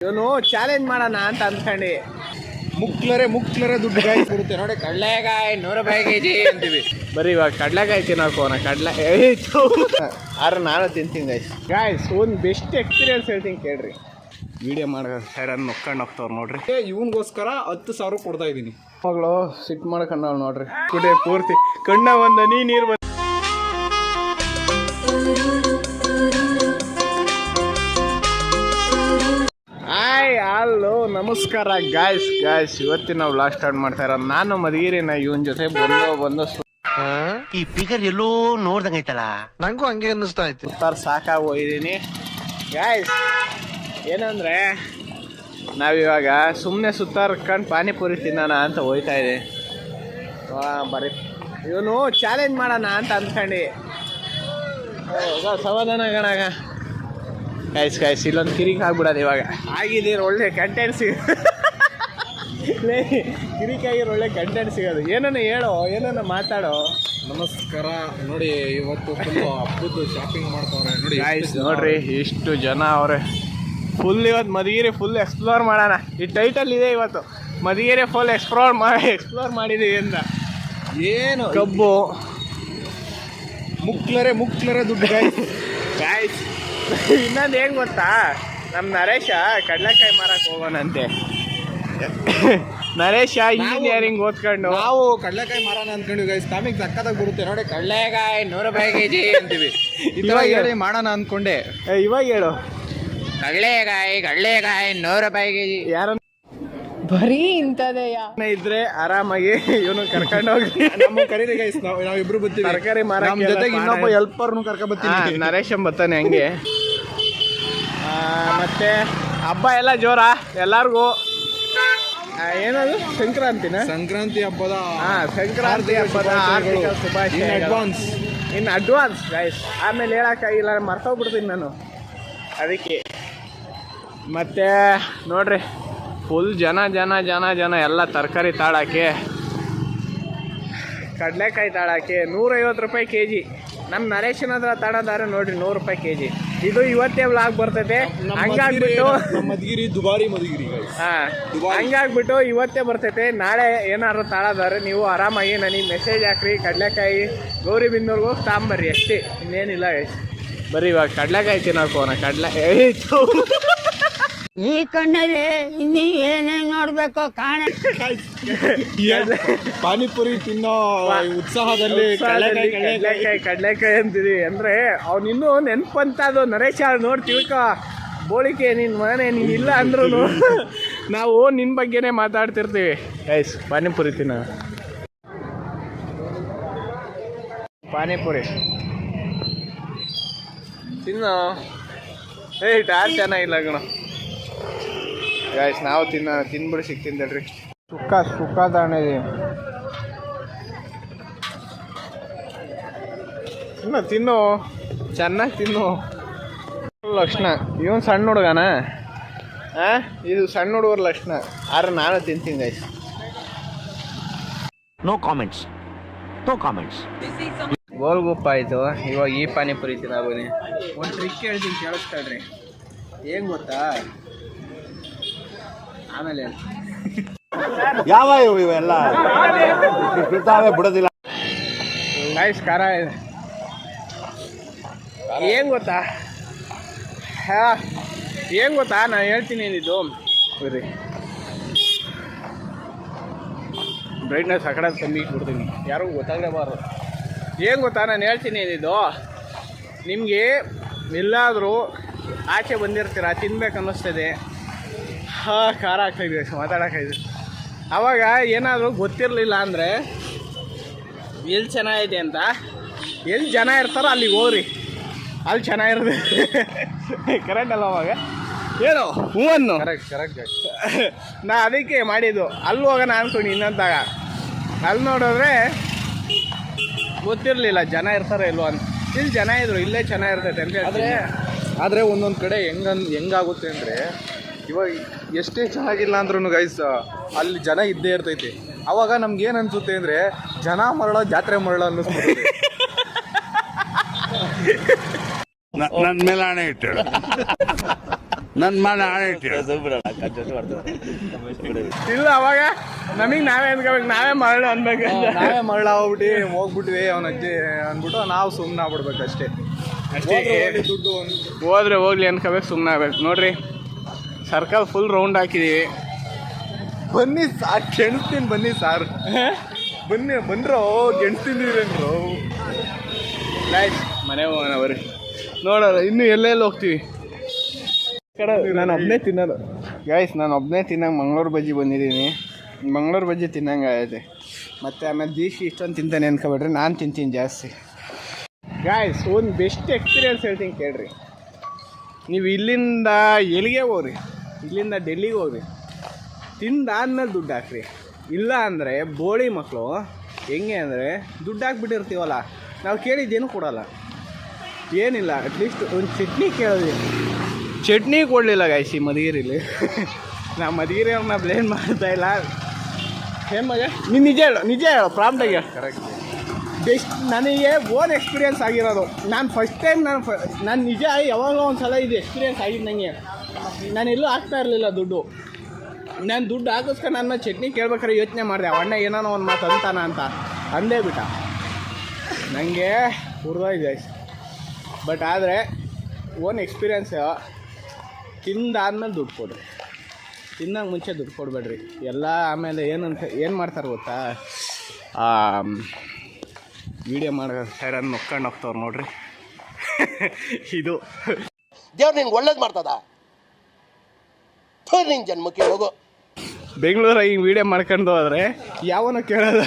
ಇವನು ಚಾಲೆಂಜ್ ಮಾಡೋಣ ಅಂತ ಅಂದ್ಕೊಂಡಿ ಮುಕ್ಲರೆ ದುಡ್ಡು ಗಾಯಿ ಕೊಡುತ್ತೆ ನೋಡಿ. ಕಡಲೆಕಾಯಿ 100 ರೂಪಾಯಿ ಕೆಜಿ ಅಂತೀವಿ. ಬರೀ ಇವಾಗ ಕಡಲೆಕಾಯಿ ತಿನ್ನೋಕೋನ ಆದ್ರೆ ನಾನು ತಿಂತೀನಿ ಗಾಯ್ಸ್. ಒಂದು ಬೆಸ್ಟ್ ಎಕ್ಸ್ಪೀರಿಯನ್ಸ್ ಹೇಳ್ತೀನಿ ಕೇಳ್ರಿ. ವಿಡಿಯೋ ಮಾಡೋ ಸೈಡನ್ನು ನೊಕ್ಕೊಂಡು ಹೋಗ್ತಾವ್ರು ನೋಡ್ರಿ. ಇವನ್ಗೋಸ್ಕರ 10,000 ಕೊಡ್ತಾ ಇದ್ದೀನಿ. ಮಗಳು ಸಿಟ್ಟು ಮಾಡ್ಕೊಂಡವ್ ನೋಡ್ರಿ. ಕುಟೆ ಪೂರ್ತಿ ಕಣ್ಣ ಒಂದು ನೀರು ಬಂದು ಹಲೋ ನಮಸ್ಕಾರ ಗಾಯ್ಸ್. ಇವತ್ತಿನ ನಾವು ವ್ಲಾಗ್ ಸ್ಟಾರ್ಟ್ ಮಾಡ್ತಾ ಇರೋದು ನಾನು ಮದಗಿರಿನ ಇವನ್ ಜೊತೆ ಬಂದು ಈ ಫಿಗರ್ ಎಲ್ಲೋ ನೋಡ್ದಂಗೈತಲ್ಲ, ನಂಗೂ ಹಂಗೆ ಅನ್ನಿಸ್ತಾ ಇತ್ತು. ಸಾಕಾಗಿ ಹೋಗಿದ್ದೀನಿ ಗಾಯ್ಸ್. ಏನಂದ್ರೆ ನಾವಿವಾಗ ಸುಮ್ಮನೆ ಸುತ್ತಾರ್ಕೊಂಡು ಪಾನಿಪುರಿ ತಿನ್ನೋಣ ಅಂತ ಹೋಯ್ತಾ ಇದೆ. ಬರೀ ಇವನು ಚಾಲೆಂಜ್ ಮಾಡೋಣ ಅಂತ ಅಂದ್ಕೊಂಡು ಸಮಾಧಾನ ಗಣಾಗ ಕಾಯ್ಸ್ ಇಲ್ಲೊಂದು ಕಿರಿಕ್ ಆಗ್ಬಿಡೋದು. ಇವಾಗ ಆಗಿದ್ದೀರ ಒಳ್ಳೆ ಕಂಟೆಂಟ್ ಕಿರಿಕಾಗಿರೋ ಒಳ್ಳೆ ಕಂಟೆಂಟ್ ಸಿಗೋದು. ಏನನ್ನ ಹೇಳೋ, ಏನನ್ನ ಮಾತಾಡೋ. ನಮಸ್ಕಾರ. ನೋಡಿ ಇವತ್ತು ಫುಲ್ ಹಬ್ಬದ್ದು ಶಾಪಿಂಗ್ ಮಾಡ್ತಾವ್ರೆ ನೋಡಿ ಗಾಯ್ಸ್. ನೋಡ್ರಿ ಎಷ್ಟು ಜನ ಅವ್ರೆ. ಫುಲ್ ಇವತ್ತು ಮಧುಗಿರಿ ಫುಲ್ ಎಕ್ಸ್ಪ್ಲೋರ್ ಮಾಡೋಣ. ಈ ಟೈಟಲ್ ಇದೆ ಇವತ್ತು, ಮಧುಗಿರಿ ಫುಲ್ ಎಕ್ಸ್ಪ್ಲೋರ್ ಮಾಡಿದೀವಿ ಅಂತ. ಏನು ಕಬ್ಬು ಮುಕ್ಲರೆ ದುಡ್ಡು ಗಾಯ್ಸ್. ಇನ್ನೊಂದು ಏನು ಗೊತ್ತಾ, ನಮ್ಮ ನರೇಶ ಕಡಲೆಕಾಯಿ ಮಾರಕ್ಕೆ ಹೋಗೋಣಂತೆ. ನರೇಶ ಇಂಜಿನಿಯರಿಂಗ್ ಓದ್ಕೊಂಡು ನಾವು ಕಡಲೆಕಾಯಿ ಮಾರೋಣ ಅನ್ಕೊಂಡಿವಿ ಗೈಸ್. ನಮಗೆ ಸಕ್ಕತ್ತಾಗಿ ಬರುತ್ತೆ ನೋಡಿ. ಕಡಲೆಕಾಯಿ 100 ರೂಪಾಯಿ ಕೆಜಿ ಅಂತೀವಿ. ಇವಾಗ ಹೇಳಿ ಮಾಡೋಣ ಅನ್ಕೊಂಡೆ. ಇವಾಗ ಹೇಳು ಕಡಲೆಕಾಯಿ 100 ರೂಪಾಯಿ ಕೆಜಿ. ಯಾರ ಬರೀ ಇಂಥದೇ ಇದ್ರೆ ಆರಾಮಾಗಿ ಇವನು ಕರ್ಕೊಂಡು ಹೋಗಿ ನಮ್ಮ ಕರೀರಿ ಗೈಸ್. ನಾವಿಬ್ರು ಬರ್ತೀವಿ ತರಕಾರಿ ಮಾರ. ನಮ್ಮ ಜೊತೆಗೆ ಇನ್ನೊಬ್ಬ ಹೆಲ್ಪರ್ನು ಕರ್ಕೊಂಡ್ ಬರ್ತೀವಿ. ನರೇಶ್ ಬರ್ತಾನೆ ಹಂಗೆ. ಮತ್ತೆ ಹಬ್ಬ ಎಲ್ಲ ಜೋರ ಎಲ್ಲಾರ್ಗು. ಏನದು ಸಂಕ್ರಾಂತಿ ಹಬ್ಬದ ಸಂಕ್ರಾಂತಿ ಹಬ್ಬದ ಹಾರ್ದಿಕ ಶುಭಾಶಯ ಇನ್ ಅಡ್ವಾನ್ಸ್ ಗೈಸ್. ಆಮೇಲೆ ಹೇಳಕ್ಕಾಗಿಲ್ಲ, ಮರ್ತೋಗ್ಬಿಡ್ತೀನಿ ನಾನು ಅದಕ್ಕೆ. ಮತ್ತೆ ನೋಡ್ರಿ ಫುಲ್ ಜನ ಎಲ್ಲ ತರಕಾರಿ ತಾಳಕ್ಕೆ, ಕಡಲೆಕಾಯಿ ತಾಳಕ್ಕೆ 150 ರೂಪಾಯಿ ಕೆಜಿ. ನಮ್ಮ ನರೇಶನ್ ಹತ್ರ ತಾಳೋದಾರೆ ನೋಡ್ರಿ 100 ರೂಪಾಯಿ ಕೆಜಿ. ಇದು ಇವತ್ತೇ ವ್ಲಾಗ್ ಬರ್ತೈತೆ. ಹಂಗಾಗ್ಬಿಟ್ಟು ಮಧುಗಿರಿ ದುಬಾರಿ ಮಧುಗಿರಿ ಹಂಗಾಗ್ಬಿಟ್ಟು ಇವತ್ತೇ ಬರ್ತೈತೆ. ನಾಳೆ ಏನಾದ್ರು ತಾಳೋದಾರೆ ನೀವು ಆರಾಮಾಗಿ ನನಗೆ ಮೆಸೇಜ್ ಹಾಕ್ರಿ. ಕಡಲೆಕಾಯಿ ಗೌರಿಬಿದನೂರ್ಗೆ ಹೋಗಿ ತಾಂಬರ್ರಿ ಅಷ್ಟೇ, ಇನ್ನೇನಿಲ್ಲ. ಬರೀ ಇವಾಗ ಕಡಲೆಕಾಯಿ ತಿನ್ನೋಕೋನ ಈ ಕಣ್ಣಲ್ಲಿ ಇನ್ನೀ ಏನೇನ್ ನೋಡ್ಬೇಕು ಕಾಣ. ಪಾನಿಪುರಿ ತಿನ್ನೋ ಉತ್ಸಾಹದಲ್ಲಿ ಕಡಲೆಕಾಯಿ ಅಂತಿದೀವಿ ಅಂದ್ರೆ ಅವ್ನು ಇನ್ನೂ ನೆನ್ಪಂತ ಅದು. ನರೇಶ ನೋಡಿ ತಿಳ್ಕೊ, ಬೋಳಿಕೆ ನಿನ್ ಮನೆ ನೀನ್ ಇಲ್ಲ ಅಂದ್ರೂ ನಾವು ನಿನ್ ಬಗ್ಗೆನೇ ಮಾತಾಡ್ತಿರ್ತೀವಿ ಗೈಸ್. ಪಾನಿಪುರಿ ತಿನ್ನೋ ಪಾನಿಪುರಿ ತಿನ್ನೋ. ಟಾರ್ ಚೆನ್ನಾಗಿಲ್ಲ ಕಣ ಗಾಯ್ಸ್. ನಾವು ತಿನ್ಬಿಡಿ ಸಿಗ್ತೀನಿ ತಡ್ರಿ. ಸುಕ್ಕ ತಾಣಿದೆ ತಿನ್ನು ಚೆನ್ನಾಗಿ ತಿನ್ನು. ಲಕ್ಷಣ ಇವನು ಸಣ್ಣ ಹುಡುಗನ. ಇದು ಸಣ್ಣ ಹುಡುಗರ ಲಕ್ಷಣ. ಆದ್ರೆ ನಾನು ತಿಂತೀನಿ ಗೈಸ್. No comments. ಗೋಲ್ಗುಪ್ಪ ಆಯಿತು. ಇವಾಗ ಈ ಪಾನಿಪುರಿ ತಿನ್ನೋನಿ. ಒಂದು ಟ್ರಿಕ್ ಹೇಳ್ತೀನಿ ಕೇಳಿಸ್ಕೊಳ್ರಿ. ಏನು ಗೊತ್ತಾ, ಆಮೇಲೆ ಯಾವ ಇವೆಲ್ಲ ಬಿಡೋದಿಲ್ಲ ಗೈಸ್. ಖಾರ ಇದೆ. ಏನು ಗೊತ್ತಾ ನಾನು ಹೇಳ್ತೀನಿ ಏನಿದು ಬರ್ರಿ. ಬ್ರೈಟ್ನೆಸ್ ಆ ಕಡೆ ಕಮ್ಮಿ ಕೊಡ್ತೀನಿ, ಯಾರಿಗೂ ಗೊತ್ತಾಗಲೇಬಾರ್ದು. ಏನು ಗೊತ್ತಾ ನಾನು ಹೇಳ್ತೀನಿ ಏನಿದು, ನಿಮಗೆ ಎಲ್ಲಾದರೂ ಆಚೆ ಬಂದಿರ್ತೀರ, ತಿನ್ಬೇಕು ಅನ್ನಿಸ್ತದೆ, ಖಾರ ಆಗ್ತಾಯಿದೆ ಮಾತಾಡೋಕ್ಕಾಯ್ತು. ಆವಾಗ ಏನಾದರೂ ಗೊತ್ತಿರಲಿಲ್ಲ ಅಂದರೆ ಎಲ್ಲಿ ಚೆನ್ನಾಗಿದೆ ಅಂತ, ಎಲ್ಲಿ ಜನ ಇರ್ತಾರೋ ಅಲ್ಲಿಗೆ ಹೋಗ್ರಿ, ಅಲ್ಲಿ ಚೆನ್ನಾಗಿರುತ್ತೆ. ಕರೆಕ್ಟ್ ಅಲ್ಲ ಅವಾಗ ಏನು ಹೂವನ್ನು ಕರೆಕ್ಟ್ ನಾ ಅದಕ್ಕೆ ಮಾಡಿದ್ದು. ಅಲ್ಲಿ ಹೋಗೋಣ ಅಂದ್ಕೊಂಡು ಇನ್ನೊಂದಾಗ ಅಲ್ಲಿ ನೋಡಿದ್ರೆ ಗೊತ್ತಿರಲಿಲ್ಲ ಜನ ಇರ್ತಾರೆ ಇಲ್ವೋ ಅಂತ. ಇಲ್ಲಿ ಜನ ಇದ್ರು, ಇಲ್ಲೇ ಚೆನ್ನಾಗಿರ್ತೈತೆ ಅಂತ. ಆದರೆ ಒಂದೊಂದು ಕಡೆ ಹೆಂಗಾಗುತ್ತೆ ಅಂದರೆ, ಇವಾಗ ಎಷ್ಟೇ ಚೆನ್ನಾಗಿಲ್ಲ ಅಂದ್ರೂ ಗೈಸ್ ಅಲ್ಲಿ ಜನ ಇದ್ದೇ ಇರ್ತೈತಿ. ಅವಾಗ ನಮ್ಗೆ ಏನು ಅನ್ಸುತ್ತೆ ಅಂದರೆ, ಜನ ಮರಳ ಜಾತ್ರೆ ಮರಳ ಅನ್ನಿಸ್ಬಿಡುತ್ತೆ. ನನ್ನ ಮೇಲೆ ಹಣೆ ಇಟ್ಟು ನನ್ನ ಮನೆ ಆಣೈತಿ. ಇಲ್ಲ ಅವಾಗ ನಮಗೆ ನಾವೇ ಅನ್ಕೋಬೇಕು, ನಾವೇ ಮರಳು ಅನ್ಬೇಕು. ನಾವೇ ಮರಳ ಹೋಗ್ಬಿಟ್ವಿ ಅವನ ಅಜ್ಜಿ ಅಂದ್ಬಿಟ್ಟು ನಾವು ಸುಮ್ಮನೆ ಆಗ್ಬಿಡ್ಬೇಕು ಅಷ್ಟೇ. ದುಡ್ಡು ಹೋದ್ರೆ ಹೋಗ್ಲಿ ಅನ್ಕೋಬೇಕು, ಸುಮ್ಮನೆ ಆಗ್ಬೇಕು. ನೋಡ್ರಿ ಸರ್ಕಲ್ ಫುಲ್ ರೌಂಡ್ ಹಾಕಿದೀವಿ. ಬನ್ನಿ ಸಾರ್, ಗೆಣಸ್ತೀನಿ ಬನ್ನಿ ಸಾರ್, ಬನ್ನಿ ಬಂದ್ರೋ ಗೆಣಸ್ತಿದ್ದೀರೇನ್ರು. ಗಾಯ್ಸ್ ಮನೆ ಹೋಗೋಣ ಬರ್ರಿ. ನೋಡೋಣ ಇನ್ನು ಎಲ್ಲೆಲ್ಲಿ ಹೋಗ್ತೀವಿ. ಕಡೆ ನಾನು ಒಬ್ಬನೇ ತಿನ್ನೋದು ಗಾಯ್ಸ್, ನಾನು ಒಬ್ಬನೇ ತಿನ್ನಂಗೆ ಮಂಗಳೂರು ಬಜ್ಜಿ ಬಂದಿದ್ದೀನಿ. ಮಂಗಳೂರು ಬಜ್ಜಿ ತಿನ್ನಂಗೆ ಆಗೈತೆ. ಮತ್ತು ಆಮೇಲೆ ದೀಕ್ಷಿ ಇಷ್ಟೊಂದು ತಿಂತಾನೆ ಅನ್ಕೊಬೇಡ್ರಿ, ನಾನು ತಿಂತೀನಿ ಜಾಸ್ತಿ. ಗಾಯ್ಸ್ ಒಂದು ಬೆಸ್ಟ್ ಎಕ್ಸ್ಪೀರಿಯನ್ಸ್ ಹೇಳ್ತೀನಿ ಕೇಳ್ರಿ. ನೀವು ಇಲ್ಲಿಂದ ಎಲ್ಲಿಗೆ ಹೋಗ್ರಿ, ಇಲ್ಲಿಂದ ಡೆಲ್ಲಿಗೆ ಹೋಗ್ರಿ, ತಿಂದಾದ್ಮೇಲೆ ದುಡ್ಡು ಹಾಕ್ರಿ. ಇಲ್ಲ ಅಂದರೆ ಬೋಳಿ ಮಕ್ಕಳು ಹೆಂಗೆ ಅಂದರೆ ದುಡ್ಡು ಹಾಕ್ಬಿಟ್ಟಿರ್ತೀವಲ್ಲ, ನಾವು ಕೇಳಿದ್ದೇನು ಕೊಡೋಲ್ಲ, ಏನಿಲ್ಲ ಅಟ್ಲೀಸ್ಟ್ ಒಂದು ಚಟ್ನಿ ಕೇಳೋದಿಲ್ಲ. ಚಟ್ನಿ ಕೊಡಲಿಲ್ಲ ಗಾಯ್ಸ್ ಈ ಮಧುಗಿರಿಲಿ. ನಾ ಮಧುಗಿರಿಯವ್ರನ್ನ ಬ್ಲೇಮ್ ಮಾಡ್ತಾ ಇಲ್ಲ. ಏನು ಮಗ ನೀನು ನಿಜ ಹೇಳು ಪ್ರಾಂಪ್ಟಾಗಿ ಹೇಳು. ಕರೆಕ್ಟ್. ಬೆಸ್ಟ್ ನನಗೆ ಓನ್ ಎಕ್ಸ್ಪೀರಿಯನ್ಸ್ ಆಗಿರೋದು. ನಾನು ಫಸ್ಟ್ ಟೈಮ್ ನಾನು ನಿಜ ಯಾವಾಗಲೂ ಒಂದು ಸಲ ಇದು ಎಕ್ಸ್ಪೀರಿಯನ್ಸ್ ಆಗಿದ್ದು ನನಗೆ. ನಾನು ಎಲ್ಲೂ ಹಾಕ್ತಾ ಇರಲಿಲ್ಲ ದುಡ್ಡು. ನಾನು ದುಡ್ಡು ಹಾಕಿಸ್ಕೊಂಡು ನನ್ನ ಚಟ್ನಿ ಕೇಳ್ಬೇಕಾದ್ರೆ ಯೋಚನೆ ಮಾಡಿದೆ, ಅಣ್ಣ ಏನೋ ಒಂದು ಮಾತು ಅಂತಾನ ಅಂತ ಅಂದೇ ಬಿಟ್ಟ. ನನಗೆ ಹುರಿದೋಯ್ತು. ಬಟ್ ಆದರೆ ಓನ್ ಎಕ್ಸ್ಪೀರಿಯನ್ಸ್, ತಿಂದಾದ್ಮೇಲೆ ದುಡ್ಡು ಕೊಡ್ರಿ, ತಿನ್ನೋಂಗೆ ಮುಂಚೆ ದುಡ್ಡು ಕೊಡಬೇಡ್ರಿ. ಎಲ್ಲ ಆಮೇಲೆ ಏನು ಮಾಡ್ತಾರೆ ಗೊತ್ತಾ, ವಿಡಿಯೋ ಮಾಡೋ ಸೈಡನ್ನು ನೊಕ್ಕೊಂಡು ಹೋಗ್ತವ್ರು ನೋಡ್ರಿ. ಇದು ದೇವ್ರು ನಿನ್ಗೆ ಒಳ್ಳೇದು ಮಾಡ್ತದ, ನಿನ್ ಜನ್ಮಕ್ಕೆ ಹೋಗು. ಬೆಂಗಳೂರಾಗ ಹಿಂಗೆ ವೀಡಿಯೋ ಮಾಡ್ಕೊಂಡು ಹೋದ್ರೆ ಯಾವನೋ ಕೇಳೋದು,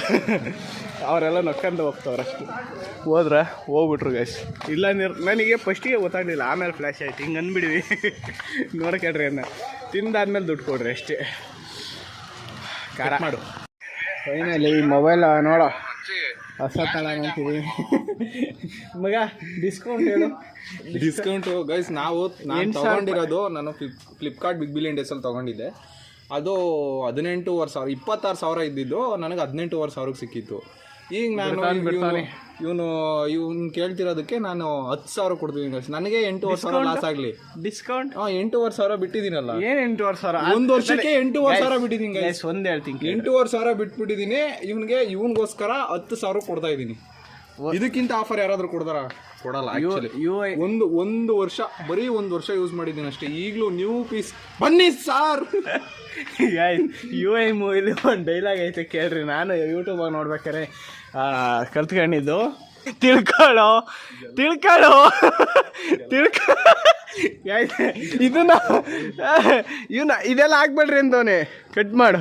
ಅವರೆಲ್ಲ ನೊಕ್ಕೊಂಡು ಹೋಗ್ತವ್ರೆ ಅಷ್ಟು. ಹೋಗ್ಬಿಟ್ರು ಗೈಸ್. ಇಲ್ಲ ನನಗೆ ಫಸ್ಟಿಗೆ ಗೊತ್ತಾಗಲಿಲ್ಲ, ಆಮೇಲೆ ಫ್ಲ್ಯಾಶ್ ಆಯ್ತು. ಹಿಂಗೆ ಅಂದ್ಬಿಡಿವಿ ನೋಡ್ಕೊಳ್ರಿ ಅನ್ನ, ತಿಂದಾದ್ಮೇಲೆ ದುಡ್ಡು ಕೊಡ್ರಿ ಅಷ್ಟೇ. ಖಾರ ಮಾಡು. ಫೈನಲಿ ಈ ಮೊಬೈಲ್ ನೋಡೋ ಹೊಸ ತಗೊಂತೀವಿ ಮಗ. ಡಿಸ್ಕೌಂಟ್ ಹೇಳು. ಡಿಸ್ಕೌಂಟು ಗೈಸ್, ನಾನು ತೊಗೊಂಡಿರೋದು ನಾನು ಫ್ಲಿಪ್ಕಾರ್ಟ್ ಬಿಗ್ ಬಿಲಿಯನ್ ಡೇಸಲ್ಲಿ ತೊಗೊಂಡಿದ್ದೆ. ಅದು 18,500, 26,000 ಇದ್ದಿದ್ದು ನನಗೆ 18,500 ಸಿಕ್ಕಿತ್ತು. ಈಗ ನಾನು ಇವನು ಕೇಳ್ತಿರೋದಕ್ಕೆ ನಾನು 10,000 ಕೊಡ್ತೀನಿ ಗೈಸ್. ನನಗೆ 8,500 ಲಾಸ್ ಆಗಲಿ. ಡಿಸ್ಕೌಂಟ್ 8,500 ಬಿಟ್ಟಿದ್ದೀನಲ್ಲ. ಏನು 8,500? ಒಂದು ವರ್ಷಕ್ಕೆ 8,500 ಬಿಟ್ಟಿದ್ದೀನಿ ಗೈಸ್. ಒಂದು ಹೇಳ್ತೀನಿ, 8,500 ಬಿಟ್ಬಿಟ್ಟಿದ್ದೀನಿ. ಇವನಿಗೋಸ್ಕರ 10,000 ಕೊಡ್ತಾ ಇದ್ದೀನಿ. ಇದಕ್ಕಿಂತ ಆಫರ್ ಯಾರಾದ್ರೂ ಕೊಡಲ್ಲ ಆಕ್ಚುಲಿ. ಒಂದು ವರ್ಷ, ಬರೀ ಒಂದು ವರ್ಷ ಯೂಸ್ ಮಾಡಿದ್ದೀನಿ ಅಷ್ಟೇ. ಈಗಲೂ ನ್ಯೂ ಪೀಸ್ ಬನ್ನಿ ಸಾರ್. UI ಮೂವಿಲಿ ಒಂದು ಡೈಲಾಗ್ ಐತೆ ಕೇಳ್ರಿ. ನಾನು ಯೂಟ್ಯೂಬಾಗಿ ನೋಡ್ಬೇಕಾರೆ ಕಲ್ತ್ಕೊಂಡಿದ್ದು. ತಿಳ್ಕೊಳ್ಳೋ ಇದನ್ನ ಇದೆಲ್ಲ ಹಾಕ್ಬೇಡ್ರಿ ಅಂತವನೇ. ಕಟ್ ಮಾಡು.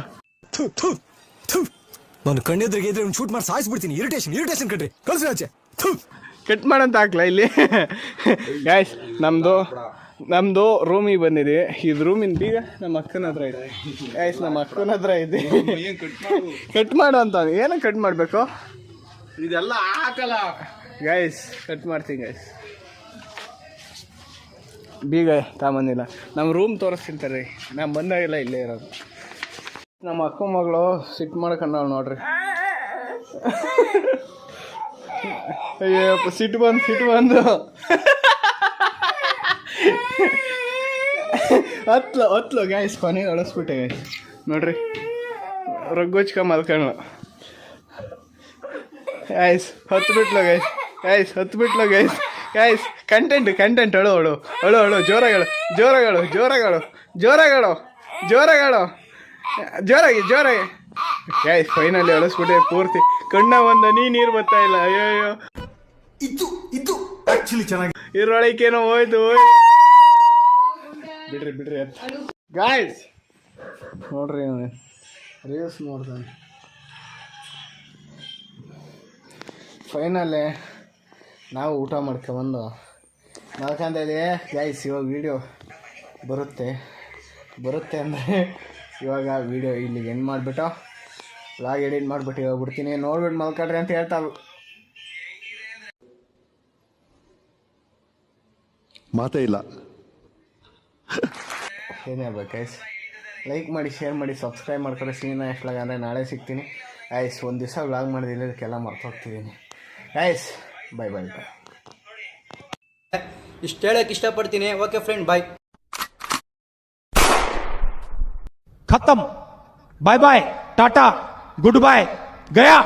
ನಾನು ಕಣ್ಣೆದ್ರಿಗೆ ಇದ್ರೆ ಒಂದು ಶೂಟ್ ಮಾಡಿ ಸಾಯಿಸ್ಬಿಡ್ತೀನಿ. ಇರಿಟೇಷನ್ ಕಟ್ರಿ, ಕಳ್ಸಿ ಆಚೆ. ಕಟ್ ಮಾಡಂತ ಹಾಕ್ಲಾ ಇಲ್ಲಿ. ಗಾಯ್ಸ್ ನಮ್ಮದು ರೂಮಿಗೆ ಬಂದಿದೆ. ಇದು ರೂಮಿನ ಬೀಗ ನಮ್ಮ ಅಕ್ಕನ ಹತ್ರ ಇದೆ ಗಾಯ್ಸ್, ನಮ್ಮ ಅಕ್ಕನ ಹತ್ರ ಇದೆ. ಕಟ್ ಮಾಡು ಅಂತ. ಏನೋ ಕಟ್ ಮಾಡಬೇಕು, ಇದೆಲ್ಲ ಹಾಕಲ್ಲ ಗಾಯ್ಸ್. ಕಟ್ ಮಾಡ್ತೀನಿ ಗಾಯ್ಸ್. ಬೀಗ ತಗೊಂಬಂದಿಲ್ಲ. ನಮ್ಮ ರೂಮ್ ತೋರಿಸ್ತಿರ್ತಾರೆ, ನಾನು ಬಂದಾಗೆಲ್ಲ ಇಲ್ಲೇ ಇರೋದು. ನಮ್ಮ ಅಕ್ಕ ಮಗಳು ಸಿಟ್ಟು ಮಾಡ್ಕೊಂಡವ್ ನೋಡ್ರಿ. ಅಯ್ಯಪ್ಪ ಸಿಟ್ಟು ಬಂದು ಹತ್ಲು ಗಾಯ್ಸ್. ಕೊನೆಗೆ ಅಳಿಸ್ಬಿಟ್ಟೆ ಗಾಯ್ಸ್. ನೋಡ್ರಿ ರಗ್ಗೋಚ್ಕ ಮಲ್ಕೊಂಡು ಗಾಯ್ಸ್ ಹತ್ಬಿಟ್ಲು ಗಾಯ್ಸ್. ಕಂಟೆಂಟ್ ಅಳು ಜೋರಾಗಿ ಗಾಯ್ಸ್. ಫೈನಲಿ ಅಳಿಸ್ಬಿಟ್ಟೆ ಪೂರ್ತಿ. ಕಣ್ಣ ಒಂದ ನೀರು ಬರ್ತಾ ಇಲ್ಲ. ಅಯ್ಯೋ ಇದು ಆಕ್ಚುಲಿ ಚೆನ್ನಾಗಿ. ಇದ್ರೊಳಗೇನೋ ಹೋಯ್ತು. ಬಿಡ್ರಿ ಗಾಯ್ಸ್. ನೋಡ್ರಿ ರೀಲ್ಸ್ ನೋಡ್ತಾನೆ. ಫೈನಲಿ ನಾವು ಊಟ ಮಾಡ್ಕೊಂಬಂದು ಮಲ್ಕೊಂತ ಇದೆ ಗಾಯ್ಸ್. ಇವಾಗ ವೀಡಿಯೋ ಬರುತ್ತೆ ಅಂದರೆ ಇವಾಗ ವೀಡಿಯೋ ಇಲ್ಲಿಗೆ ಎಂಡ್ ಮಾಡಿಬಿಟ್ಟು ವ್ಲಾಗ್ ಎಡಿಟ್ ಮಾಡಿಬಿಟ್ಟು ಇವಾಗ ಬಿಡ್ತೀನಿ. ನೋಡ್ಬಿಟ್ಟು ಮಲ್ಕೊಳ್ರಿ ಅಂತ ಹೇಳ್ತಾ ಮಾತೇ ಇಲ್ಲ. ಏನೇ ಆಗ್ಬೇಕು ಗೈಸ್. ಲೈಕ್ ಮಾಡಿ, ಶೇರ್ ಮಾಡಿ, ಸಬ್ಸ್ಕ್ರೈಬ್ ಮಾಡ್ಕೊಳ್ಳಿ. ಸೀನ ಎಷ್ಟ್ಲಾಗ ಅಂದರೆ ನಾಳೆ ಸಿಗ್ತೀನಿ ಗೈಸ್. ಒಂದು ದಿವಸ ವ್ಲಾಗ್ ಮಾಡಿದಿಲ್ಲ, ಇದಕ್ಕೆಲ್ಲ ಮರ್ತೋಗ್ತಿದ್ದೀನಿ ಗೈಸ್. ಬೈ. ಇಷ್ಟು ಹೇಳೋಕ್ಕೆ ಇಷ್ಟಪಡ್ತೀನಿ. Okay friend, bye. खत्म, bye bye, tata, good bye, गया।